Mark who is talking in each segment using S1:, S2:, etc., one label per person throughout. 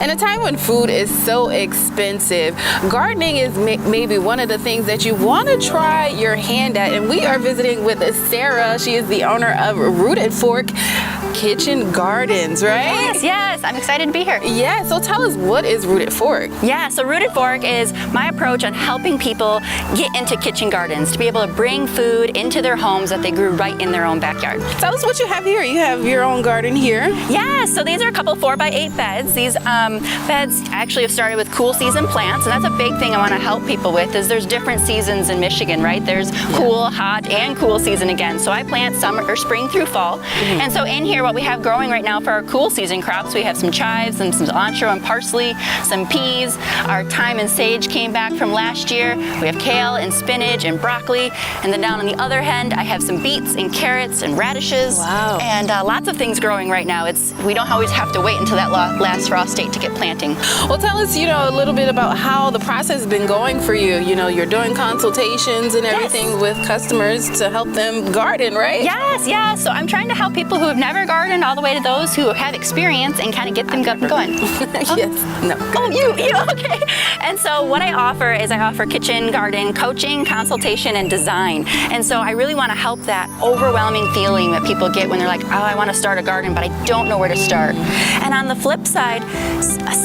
S1: In a time when food is so expensive, gardening is maybe one of the things that you want to try your hand at. And we are visiting with Sarah. She is the owner of Rooted Fork Kitchen Gardens, right?
S2: Yes, I'm excited to be here.
S1: Yeah, so tell us, what is Rooted Fork?
S2: Yeah, so Rooted Fork is my approach on helping people get into kitchen gardens, to be able to bring food into their homes that they grew right in their own backyard.
S1: Tell us what you have here. You have your own garden here.
S2: Yeah, so these are a couple 4x8 beds. These beds actually have started with cool season plants, and that's a big thing I want to help people with, is there's different seasons in Michigan, right? There's cool, hot, and cool season again. So I plant summer or spring through fall. And so in here, what we have growing right now for our cool season crops, we have some chives and some cilantro and parsley, some peas. Our thyme and sage came back from last year. We have kale and spinach and broccoli. And then down on the other end, I have some beets and carrots and radishes.
S1: Wow.
S2: And lots of things growing right now. We don't always have to wait until that last frost date to get planting.
S1: Well, tell us, a little bit about how the process has been going for you. You're doing consultations and everything with customers to help them garden, right?
S2: Yes. So I'm trying to help people who have never gardened all the way to those who have experience and kind of get them going.
S1: Yes. No.
S2: Oh, you, okay. And so what I offer kitchen garden coaching, consultation, and design. And so I really want to help that overwhelming feeling that people get when they're like, oh, I want to start a garden, but I don't know where to start. And on the flip side,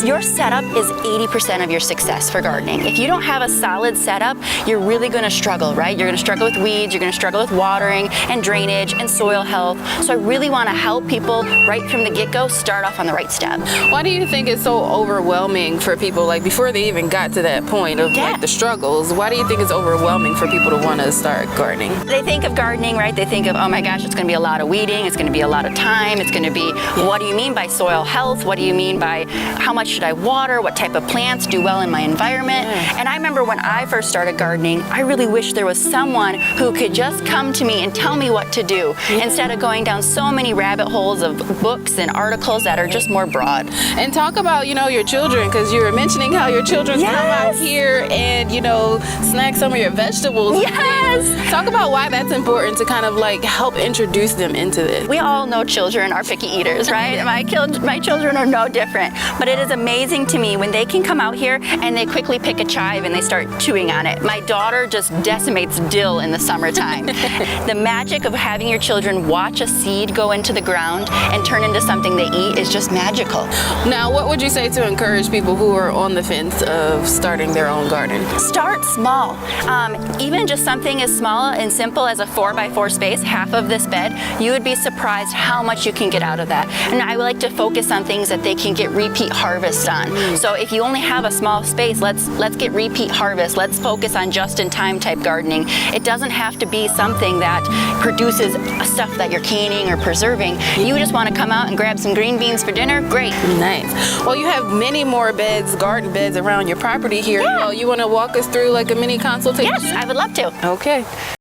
S2: your setup is 80% of your success for gardening. If you don't have a solid setup, you're really going to struggle, right? You're going to struggle with weeds, you're going to struggle with watering and drainage and soil health. So I really want to help people right from the get-go start off on the right step.
S1: Why do you think it's so overwhelming for people, like before they even got to that point of like the struggles? Why do you think it's overwhelming for people to want to start gardening?
S2: They think of gardening, right? They think of, oh my gosh, it's going to be a lot of weeding, it's going to be a lot of time, it's going to be, what do you mean by soil health? What do you mean by how much should I water? What type of plants do well in my environment? And I remember when I first started gardening, I really wish there was someone who could just come to me and tell me what to do instead of going down so many rabbit holes of books and articles that are just more broad.
S1: And talk about, your children, because you were mentioning how your children come out here and, snack some of your vegetables.
S2: Yes!
S1: Talk about why that's important to kind of like help introduce them into this.
S2: We all know children are picky eaters, right? My children are no different. But it is amazing to me when they can come out here and they quickly pick a chive and they start chewing on it. My daughter just decimates dill in the summertime. The magic of having your children watch a seed go into the ground and turn into something they eat is just magical.
S1: Now, what would you say to encourage people who are on the fence of starting their own garden?
S2: Start small. Even just something as small and simple as a 4x4 space, half of this bed, you would be surprised how much you can get out of that. And I would like to focus on things that they can get repeat harvest on. So if you only have a small space, let's get repeat harvest. Let's focus on just-in-time type gardening. It doesn't have to be something that produces stuff that you're canning or preserving. You just want to come out and grab some green beans for dinner, great.
S1: Nice. Well, you have many more garden beds around your property here.
S2: Yeah.
S1: You want to walk us through like a mini consultation?
S2: Yes, I would love to.
S1: Okay.